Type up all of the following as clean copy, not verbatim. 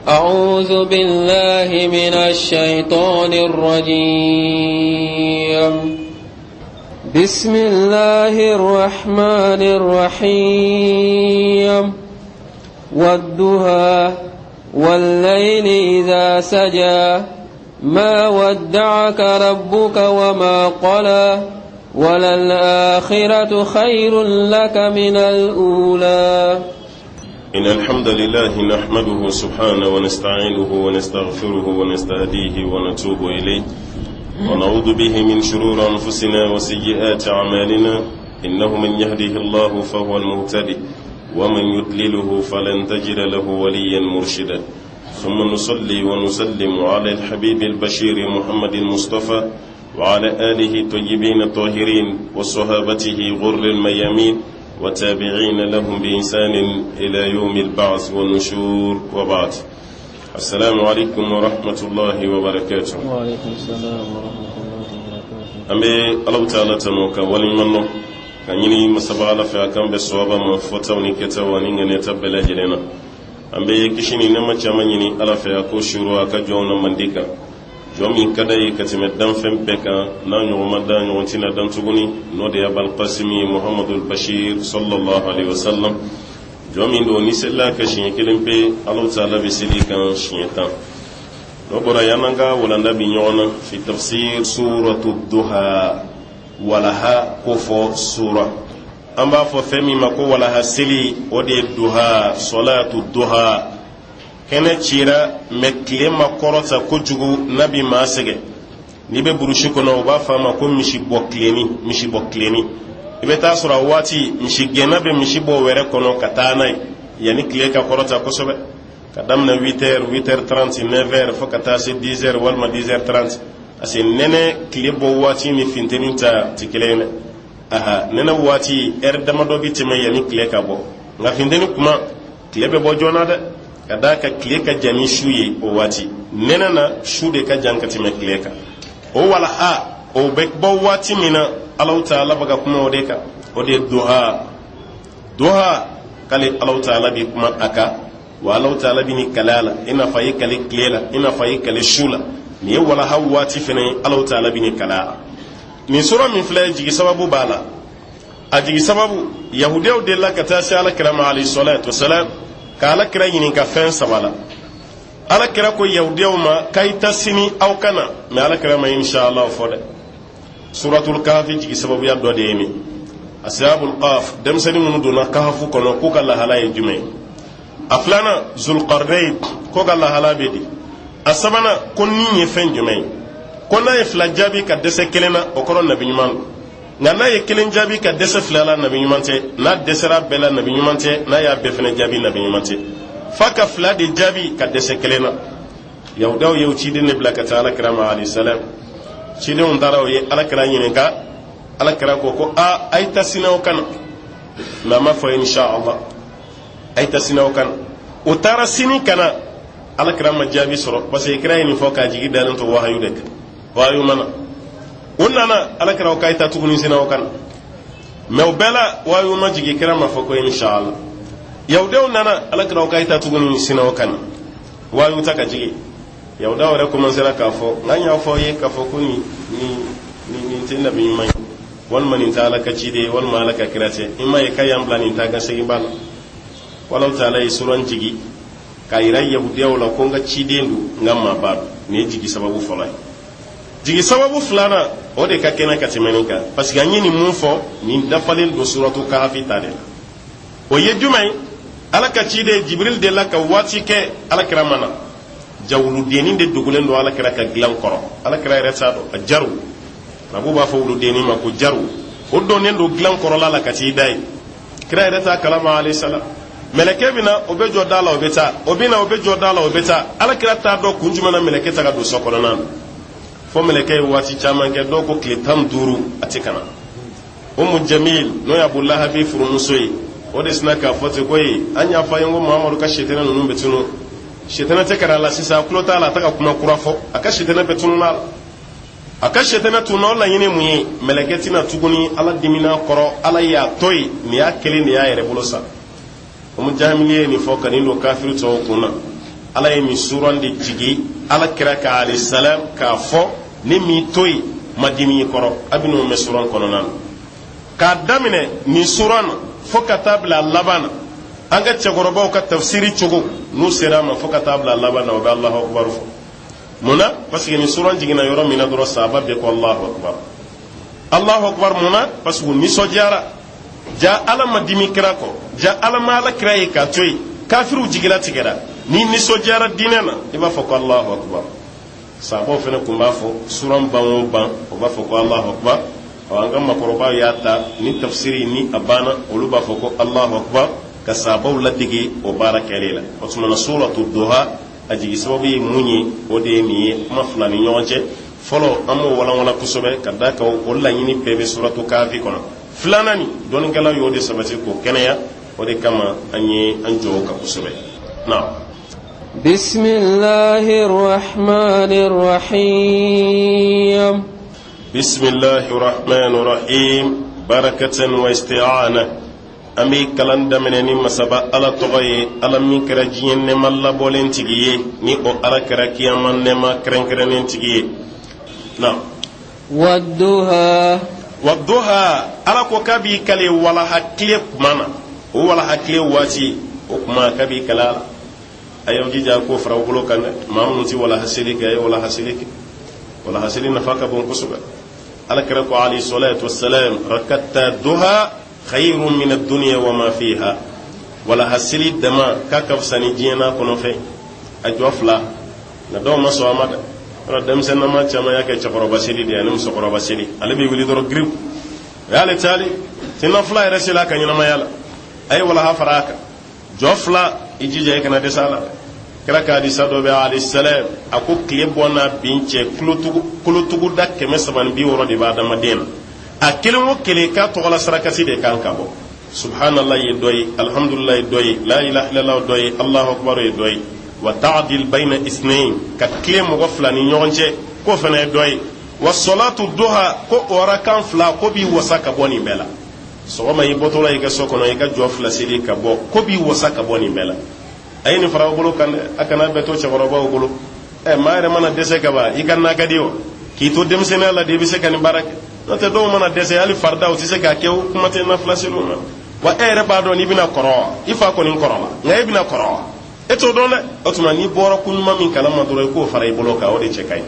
أعوذ بالله من الشيطان الرجيم. بسم الله الرحمن الرحيم. والضحى والليل إذا سجى ما ودعك ربك وما قلى وللآخرة خير لك من الأولى. إن الحمد لله نحمده سبحانه ونستعينه ونستغفره ونستهديه ونتوب إليه ونعوذ به من شرور أنفسنا وسيئات أعمالنا إنه من يهده الله فهو المهتدي ومن يضلله فلن تجد له وليا مرشدا. ثم نصلي ونسلم على الحبيب البشير محمد المصطفى وعلى آله الطيبين الطاهرين وصحابته غر الميامين وتابعين لهم بإحسان إلى يوم البعث والنشور وبعد. السلام عليكم ورحمة الله وبركاته. وعليكم السلام ورحمة الله وبركاته. أمي الله تعالى تنوك ولمنه كنيني مسبالة في أكام بسوابا مفتوني كتواني نتبلا جلنا. أمي كشيني نما جمانيني ألا في أكو شروع كجونا منديكا jomi kada yi katime dan fen beka na nyoma da nyontina dan tuguni no de abal qasimi muhammadul bashir sallallahu alaihi wasallam jomi do ni sella ka shin kilimpe allah taala bi silika shieta no bora yananga wala nabi nyona fi tafsir suratu duha walaha kofo sura amba fo femi mako walaha sili ode duha salatu duha kene cira meklema korota kojugu nabi masege ni be burushi kono ba fama ko mishi bokleni ibe ta sura wati mishi genabe mishi bo were kono katana yani kleka korota kosobe kadam na 8h30 9h fo kata se 10h walma 10h30 ase nene klebo wati ni finteninta tikelene aha nene wati damado bitime yani kleka bo nga finteni kuma klebe bo jonade kada ka kleka jami shuye o wati nena na shude ka jankati me kleka o wala ha o bekbo wati mina Allah ta'ala baga kuma odeka ode duha kale Allah ta'ala bi kuma aka wa Allah ta'ala bi ni kalala ina fayi kale klela ina fayi kale shula ni wala ha wati fene Allah ta'ala bi ni kalala ni sura min fla jigi sababu bala ajigi sababu yahudiyo de la kata sha ala kirama alayhi salatu wassalam ka ala kira ɲinin ka fɛn saba la ala kira ko yahudiyaw ma k'a ta sini aw kana mɛ ala kira ma inshallah fɔ dɛ suratul kahfi jigi sababuya dɔ de ye min ashabul qaf denmisɛnnin minnu donna kahafu kɔnɔ k'u ka lahala ye jumɛn a filanan zulqarnain ko ka lahala bɛ di a sabanan ko nin ye fɛn jumɛn ko n'a ye fila jaabi ka dɛsɛ kelen na o kɔrɔ nabi ɲuman don nka n'a ye kelen jaabi ka dɛsɛ fila la nabi ɲuman tɛ n'a dɛsɛra bɛɛ la nabi ɲuman tɛ n'a y'a bɛɛ fana jaabi nabi ɲuman tɛ f'a ka fila de jaabi ka dɛsɛ kelen na yahudaw ye o ciden de bila ka taa alakira ma alayhi salam cidenw taara o ye alakira ɲininka alakira ko a ye ta sinaw kana mɛ a ma fɔ inshallah a ye ta sinaw kana o taara sini kana alakira ma jaabi sɔrɔ parce que kira ye nin fɔ k'a jigi dalen to wahayu de kan wahayu mana o nana alakira o kayita tuguni sinaw kan mɛ o bɛɛ la wahayu ma jigi kira ma fɔ ko inshallah yahudaw nana alakira o kayita tuguni sinaw kan wahayu ta ka jigi yahudaw yɛrɛ commencera k'a fɔ n y'a fɔ ye k'a fɔ ko nin tɛ nabi ɲuman ye walima nin tɛ ala ka ciden ye walima ala ka kira tɛ i ma ye k'a y'an bila nin ta ka segin b'a la walaw taala ye suran jigi k'a yira yahudiyaw la ko n ka ciden don n ka maaba don nin ye jigi sababu fɔlɔ ye jigi sababu filanan o de ka kɛnɛ ka tɛmɛ nin kan parce que an ye nin mun fɔ nin dafalen don suratu kahfi ta de la o ye jumɛn ye ala ka ciden jibril de la ka waati kɛ alakira ma na jawuludennin de dogolen don alakira ka dilan kɔrɔ alakira yɛrɛ t'a dɔn a jaru arabu b'a fɔ wuludennin ma ko jaru o donnen don dilan kɔrɔla la ka t'i da ye kira yɛrɛ t'a kalama alayhi salam mɛlɛkɛ bɛ na o bɛ jɔ da la o bɛ taa o bɛ na o bɛ jɔ da la o bɛ taa alakira t'a dɔn kun jumɛn na mɛlɛkɛ ta ka don so kɔnɔna na fo mɛlɛkɛ ye waati caman kɛ dɔw ko tile 15 a tɛ kana umu jamil n'o ye abu lahabi furumuso ye o de sina k'a fɔ ten ko ye an y'a fɔ a ye ko mamadu ka sitana ninnu bɛ tunu sitana tɛ kɛra a la sisan a tulo t'a la a tɛ ka kuma kura fɔ a ka sitana bɛ tunu la a ka sitana tunu o laɲini mun ye mɛlɛkɛ tɛna tuguni ala dimina kɔrɔ ala y'a to yen nin y'a kelen de y'a yɛrɛ bolo sa umu jamil ye nin fɔ ka nin don kafiru tɔw kun na ala ye ni suran de jigi ala kira ka alayhi salam ka fo ni mi toyi madimi koro abinu me suran kononan ka damine ni suran fo ka tabla labana anga cegorobaw ka tafsiri cogo nu sera ma fo ka tabla labana wa Allahu akbar fo muna parce que ni suran jigina yoro mina doro sahaba be ko Allahu akbar muna parce que ni sojara ja ala madimi kira ko ja ala mala kira e ka toyi kafiru jigila tigera ni sojara dinena iba fo ko Allahu akbar sahaba fene kumba fo suran ban o ba fo ko Allahu akbar o anga makoroba yata ni tafsiri ni abana olu ba fo ko Allahu akbar ka sababu ladigi o barakelela o tuma suratu duha ajigi sababu munyi o de mi mafla ni nyonje folo amo wala kusobe kadaka o la yini bebe suratu kafi kono flanani don gala yo de sabati ko kenaya o de kama anyi anjo ka kusobe na bismillahir rahmanir rahim bismillahir rahmanir rahim barakatan wa isti'ana ami kalanda meneni masaba ala togoye ala min kera jiyen ne malla bolen tigiye ni o ala kera kiyaman ne ma krenkrenen tigiye na wadduha ala ko kabi kale wala hakle mana o wala hakle wati o kuma kabi kala ayo jija ko fara bulo kan mamun ti wala hasili kay wala hasili nafaka bon kusuba ala kera ko ali salatu wassalam rakatta duha خير من الدنيا وما فيها ولا حسلي دما كاكف سني جينا كونو في اجوفلا ندو ما سو امدا ردم سن ما تشما ياك تشقرو باسيلي دي انم سقرو باسيلي علي بي ولي درو غريب يا لتالي تنفلا رسلا كان ما يالا اي ولا هفراك جوفلا يجي جاي كنا دسالا كراكا دي سادو بي عليه السلام اكو كليبونا بينچه كلوتوغو داك مسبان بي ورو دي بعد مدينه a kelen o kelen ka tɔgɔla sarakasi de kan ka bɔ subhanallah ye dɔ ye alhamdulillah ye dɔ ye la ilaha illallah dɔ ye allahu akbar ye dɔ ye wa ta'dil bayna isnayn ka tile mɔgɔ fila ni ɲɔgɔn cɛ ko fana ye dɔ ye wa salatu duha ko ora kan fila ko bi wasa ka bɔ nin bɛɛ la sɔgɔma i bɔtɔla i ka so kɔnɔ i ka jɔ fila seli ka bɔ ko bi wasa ka bɔ nin bɛɛ la a ye nin fara o bolo kan dɛ a kana bɛɛ to cɛkɔrɔbaw bolo maa yɛrɛ mana dɛsɛ ka ban i ka na ka di o k'i to denmisɛnniya la de i bɛ se ka nin baara kɛ n'o tɛ dɔw mana dɛsɛ hali farida o tɛ se k'a kɛ o kuma tɛ nafila seliw ma wa e yɛrɛ b'a dɔn n'i bɛna kɔrɔ wa i fa kɔni kɔrɔ la nka e bɛna kɔrɔ wa e t'o dɔn dɛ o tuma n'i bɔra ko ɲuman min kalama dɔrɔn i k'o fara i bolo kan o de cɛ ka ɲi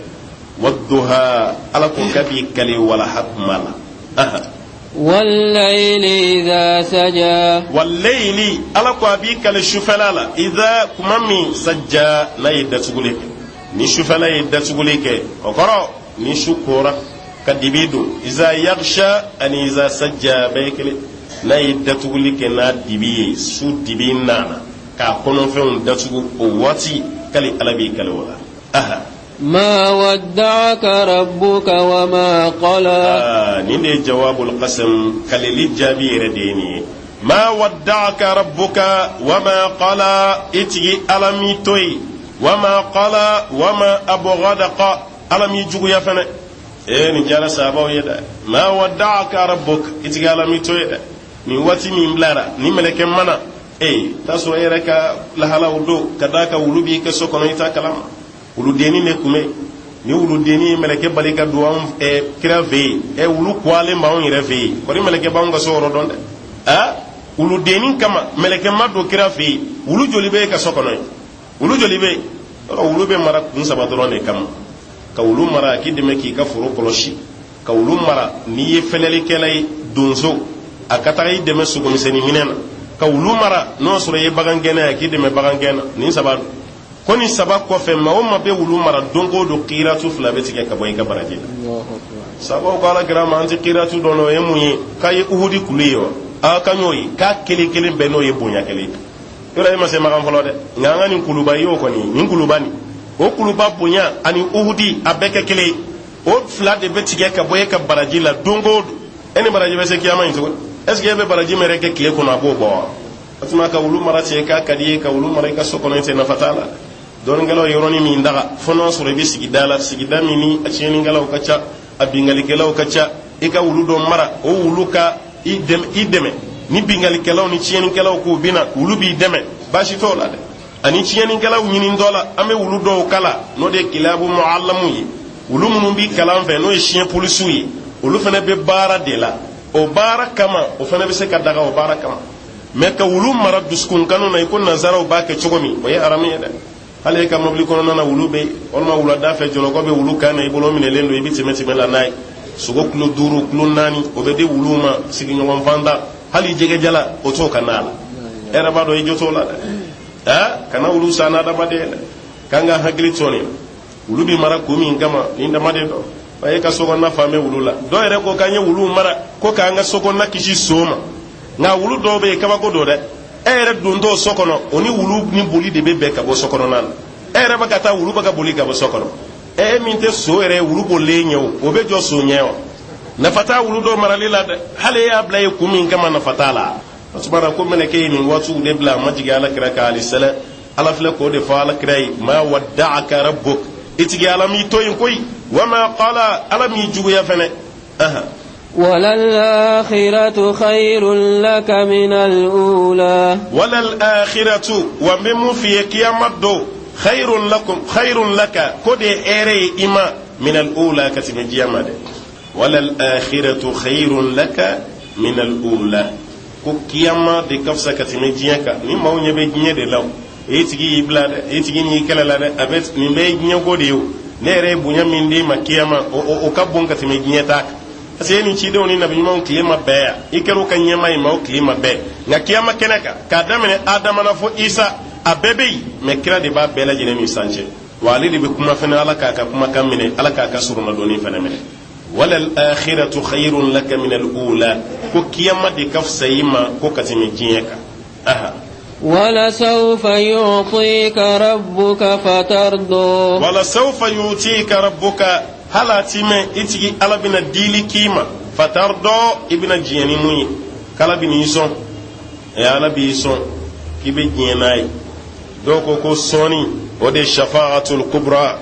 wadduha ala ko ka b'i kale walaha kuma la wallayli idha saja wallayli ala ko a b'i kale sufɛla la idha kuma min sajja n'a ye datuguli kɛ ni sufɛla ye datuguli kɛ o kɔrɔ ni su kora ka dibi don iza yaghsha ani iza sajja baykele na yi datuguli ke na dibi ye su dibi nana ka kɔnɔfɛnw datugu o waati kali ala b'i kale wala aha ma wadda'aka rabbuka wa ma qala nin de jawabul qasam kalili jaabi yɛrɛ de ye nin ye ma wadda'aka rabbuka wa ma qala itigi ala mi toyi wa ma qala wa ma abghadaqa ala mi juguya fana ni jara sabaw ye da ma wadda'aka rabbuk itiga la mi toye ni wati mi mlara ni meleke mana taso yere ka lahala wudo kadaka wulubi ke sokono ita kalama wuludeni ne kume ni wuludeni meleke balika duam kira ve wulu kwale maun yere ve ko ni meleke ba nga so ro donde wuludeni kama meleke mado kira ve wulu jolibe ka sokono wulu jolibe wulube mara kun sabadoro ne kama ka wulu mara ki deme ki ka foro kolosi ka wulu mara ni ye feneli kelay donso akata yi deme sugo miseni minena ka wulu mara no soro ye bagangena ki deme bagangena ni sabadu koni sabab ko fe ma o ma be wulu mara donko do qiratu fula be tike ka boy ka baraje sabo ko ala grama anti qiratu dono e muyi kay uhudi kuliyo a kanyoyi ka kele kele be no ye bonya kele yora e ma se magam folo de nganga ni kuluba yo ko ni kulubani o kuluba bonya ani uhudi abeke kele o fula de be tike ka boy ka baraje la dongo eni baraje be se kiyama into est-ce que be baraje mere ke kile ko na bo bo atuma ka wulu mara te ka kadiye ka wulu mara ka sokono te na fatala don ngelaw yoroni mi ndaga fono sore bi sigidala sigida mini a cieni ngelaw kacha abingali kelaw kacha ika wulu do mara o wulu ka ideme ni bingali kelaw ni cieni kelaw ko bina wulu bi deme bashi to la de ani ciyani kala nyinin dola ame wulu do kala no de kilabu muallamu yi wulu munun bi kalam fe no chien police yi wulu fana be bara de la o bara kama o fana be se ka daga o bara kama me ka wulu mara duskun kanu na ikun nazara o ba ke chogomi o ya arami de hale ka mabli kono na wulu be on ma wulu da fe jolo ko be wulu kana ibolo mine lendo e biti meti mela nay sugo kulo duru kulo nani o be de wulu ma sigi nyom vanda hali jege jala o to kanala era ba do e joto la kana wulu sana da bade kanga hagli toni wulu bi mara kumi ngama inda made do baye ka sogon na fame wulu la do ere ko kanye wulu mara ko kanga sogon na kishi soma nga wulu do be kaba ko do de ere dundo sokono oni wulu ni boli de be ka bo sokono nan ere ba kata wulu ba ka boli ka bo sokono minte so ere wulu bo le nyew o be jo so nyew na fata wulu do mara lila de hale ya blay kumi ngama na fatala subhana ko mene ke ni watu de bla majigi ala kira ka ali sala ala fle ko de fa ala kray ma wadda'aka rabbuk itigi ala mi toyin koy wama qala ala mi jugu ya fene وللآخرة خير لك من الأولى وللآخرة ومم في كيامدو خير لك كود إيري إما من الأولى كتم جيامد وللآخرة خير لك من الأولى ko kiyama de kafsa katime jiyanka ni maw nyebe jinye de law etigi ibla etigi ni kala la de abet ni be jinye ko de yo nere bunya min de makiyama o kabon katime jinye tak ase ni ci de oni nabi maw klima be ya ikero kan nyema i maw klima be na kiyama kenaka ka damene adama na fo isa abebe me kira de ba bela jene mi sanje walidi be kuma fena ala ka kuma kamine ala ka suruna doni fena mene وللآخرة خير لك من الأولى كو كيما دي كف سيما كو كتمي جيكا ولسوف يعطيك ربك فترضى ولسوف يعطيك ربك هلا تيمي اتجي على بنا ديلي كيما فترضى ابن جيني موي كلا بني يسون يا على بيسون كي بجيناي دوكو كو سوني ودي الشفاعة الكبرى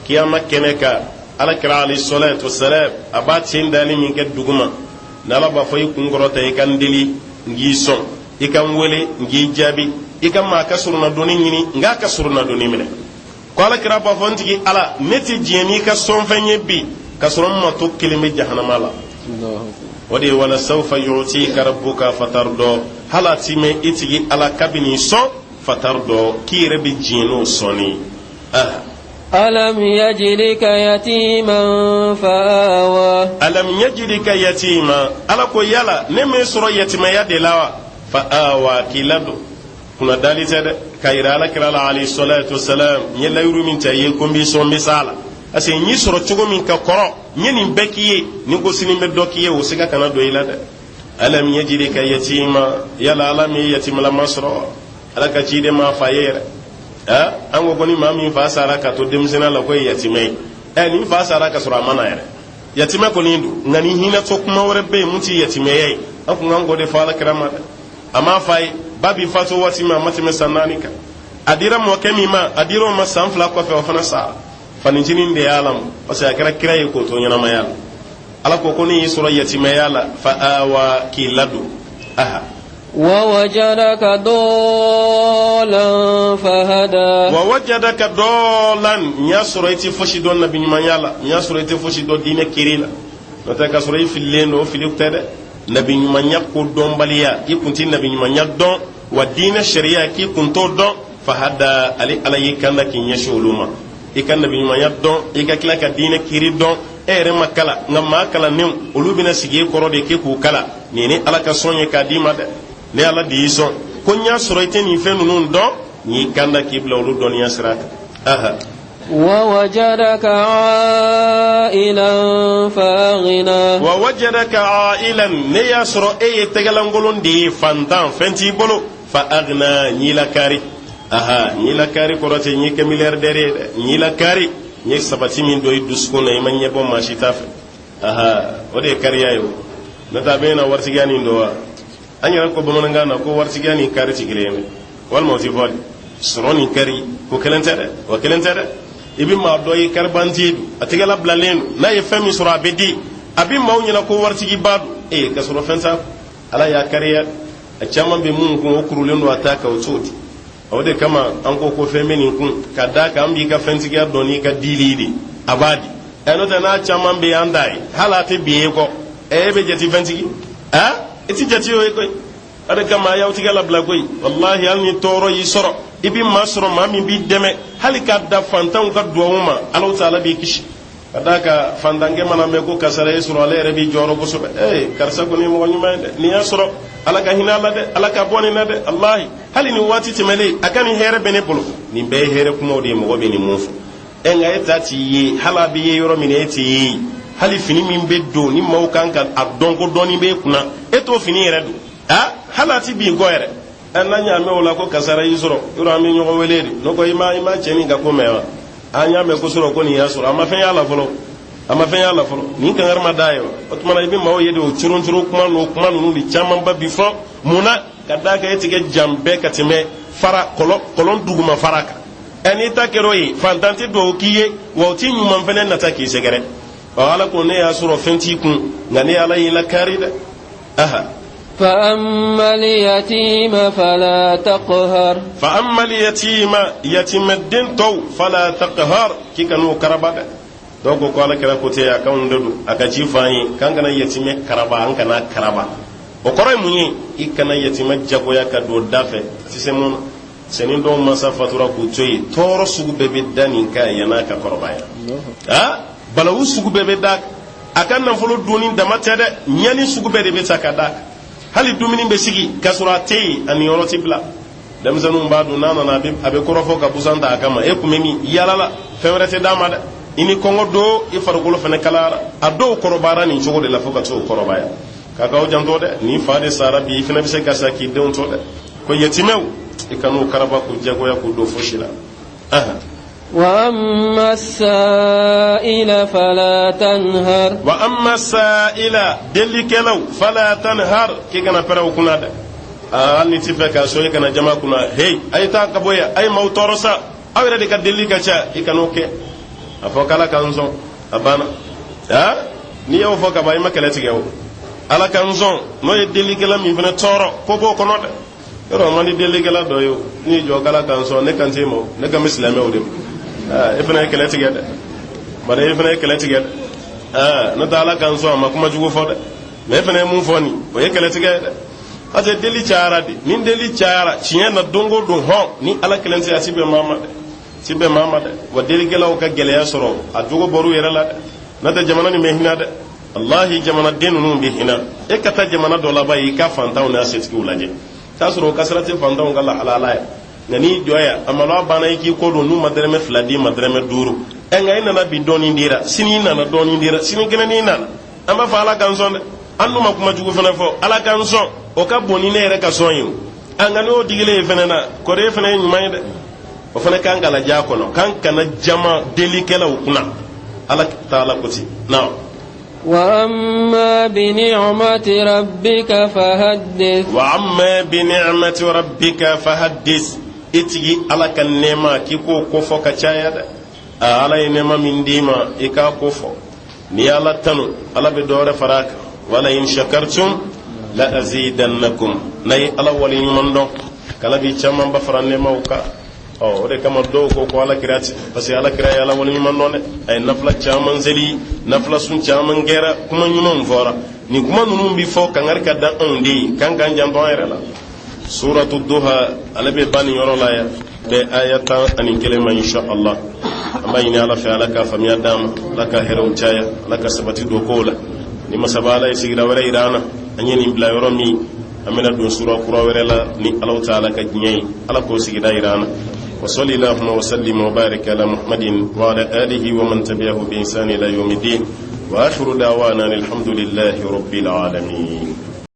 كيما كنكا ala kira alayhi salatu wassalam abatin dali min ke duguma nala ba fay kungorota e kan deli ngi son e kan wele ngi jabi e kan ma kasuruna doni nyini nga kasuruna doni mine ko ala kira ba fontigi ala neti jeni ka son fanye bi kasurun ma to kilime jahannama la wadi wala sawfa yu'tika rabbuka fatardo halati me itigi ala kabini son fatardo ki rebi jeno soni ألم يجدك يتيما فآوى ألم يجدك يتيما ألكو يلا نمي سورة يتيما يدلاوا فآوى كيلادو كنا دالي تد كايرا لكرا عليه الصلاة والسلام يلا يرو من تايكم بيسون بسالة أسي ني سورة تشغو من كقرأ ني بكي نيكو سنين بدوكي وسيكا كنا دويلاد ألم يجدك يتيما يلا ألم يتيما لما سورة ألكا جيدي ما فاير ango goni mami fa sara ka to demsena la koy yatimai ni fa sara ka sura mana yare yatima ko nindu ngani hina to kuma wore be muti yatimai an kun ango de fa la krama ama fai babi fa to wati ma matime sananika adira mo kemi ma adiro ma sanfla ko fe ofana sa faninjinin de yalam pasa kira kira ko to nyana mayal ala ko koni sura yatimai yala fa awa kiladu ووجدك ضالا فهدى ووجدك ضالا نياسوريتي فشي دون نبي نيالا نياسوريتي فشي دون دين كيريلا نتاكا سوري في اللين وفي الوقت نبي نيا كو دون باليا يكونتي نبي نيا دون ودين الشريعه كي كنتو دون فهدى علي كان كي يشولوما ikan nabi nyaa don ikakila ka dine kiri don ere makala ngama kala nem olubina sige koro de ke ku kala nini ala ka sonye ka di made ne ala di son ko nya soroite ni fenu nun don ni kanda kibla olu don ya siraka ووجدك عائلا فاغنا ووجدك عائلا نياسرو اي تغلانغولون دي فانتان فنتي بولو فاغنا نيلا كاري نيلا كاري كوروتي ني كميلياردير نيلا كاري ني سباتي من دوي دوسكو ناي ماني بو ماشي تاف ودي كاريايو نتا بينا ورتيغاني ندوا اني ركو بمنغا نكو ورتيغاني كاري تيغريمي والموتي فول سروني كاري كو كلنتره ibi ma doyi karbanti atigala blalen na ye fami sura bedi abi mawni na ko wartigi badu ka sura fensa ala ya kariya a chaman be mun ko kurulen do ataka o toti o de kama an ko femeni kun kada ka ambi ka fentiga doni ka dilidi abadi eno tana chaman be andai halate biye ko be jeti fentigi iti jeti o ko ada kama yaw tigala blagoi wallahi alni toro yi soro ibi masro mami bi deme halika da fantan ka duwuma Allah taala bi kishi kadaka fandange mana me ko kasara yesro ale rebi joro ko sobe karsa ko ni mo nyuma de ni yasro ala ka hinala de ala ka boni na de allah hali ni wati timele akani here bene bolo ni be here ko mo de mo be ni mufu nga etati yi hala bi ye yoro mi eti hali fini min be do ni mo kan ka adongo doni be kuna eto fini yere do hala ti bi go yere ananya me wala ko kasara yesro yoro ami nyogo welede no ko ima cheni ga ko mewa anya me ko soro ko ni yasoro ama fen yala folo ni kan arma dayo otuma ibi mawo yede o churun kuma no ni chama ba bi fo muna kadaka etige jambe katime fara kolon duguma faraka eni takero yi fantanti do kiye wo ti nyuma fene na taki segere wala ko ne yasoro fenti kun ngani ala yi la karida فأما اليتيم فلا تقهر فأما اليتيم يتيم الدين تو فلا تقهر كي كانوا كربا دوغو قال كلا كوتي اكاون ددو اكاجي فاني كان كان يتيم كربا ان كان كربا وقرأ مني كان يتيم جاكو ياكا دو دافه سيسمون سنين دو مسا فاتورا كوتوي تورو سوغو بيبي داني كا يناكا كربا بلاو سوغو بيبي داك akan nan folo doni damate de nyani sugu be de be sakada hali dumini be sigi kasurate ani yoroti bla dem zanu mbadu nana na be abe korofo ka busanta akama e kumemi yalala fewrete damada ini kongo do e fargolo fene kala ado korobara ni jogo de la foka to korobaya kaka o janto de ni faade sara bi fene be se kasa ki de on to de ko yetimew e kanu karaba ko jago ya ko do foshila وأما السائل فلا تنهر وأما السائل دلك لو فلا تنهر كي كان فرو كنا ده أني تفكر شوية كنا جماعة كنا هي أي تاكبويا أي موتورسا أو يردك دلك كذا يكنوك أفوكلا كانزون أبانا ni yo foka ba ima kele tigewo ala kanzon no ye delige la mi vena toro ko bo kono de yoro mani delige la do yo ni jo kala kanzon ne kantemo ne ga muslime o de ifna kele tigede bare ifna kele tigede no dala kanzon ma kuma jugo fode me ifna mun foni o ye kele tigede ate deli chaara de min deli chaara chinya na dongo don ho ni ala kele ti asibe mama de wa delige la o ka gele ya soro a jugo boru yere la nata jamana ni mehina de wallahi jamana denu num bi hina e kata jamana do laba yi ka fantaw na setki ulaje tasro kasrati fantaw ngala halala ngani joya amalo bana yi ko do nu madreme fladi madreme duru e ngai na bi doni ndira sini na doni ndira sini gena ni na amba fa ala kanzon annu ma kuma jugo fana fo ala kanzon o ka boni ne re ka sonyu angani o digile fana na ko re fana nyumay de o fana kan gala ja ko no kan kana jama delikela ukuna Allah Ta'ala kuti now وأما بنعمة ربك فحدث وأما بنعمة ربك فحدث اتجي على كنما كيكو كفو كچايا على نما من ديما إكا كفو ني على تنو على بدور فراك ولا إن شكرتم لأزيدنكم ني على ولي من دون كلا بي چمان بفران نما وكا o de kama do ko ala kirati parce que ala kira yalla woni man non ay nafla chaman zeli nafla sun chaman gera kuma nyuma mfora ni kuma nunum bi fo kangar kadda on di kan jambo ayra suratu duha alabe bani yorola ya de ayata ani kelema insha Allah amma ina ala fa alaka famiya dam laka hero chaya laka sabati do kola ni masabala isigira wala irana anyeni bla yoromi amena do sura kura wala ni Allah taala ka nyai ala ko sigira irana وصلى اللهم وسلم وبارك على محمد وعلى آله ومن تبعه بإحسان إلى يوم الدين وآخر دعوانا الحمد لله رب العالمين.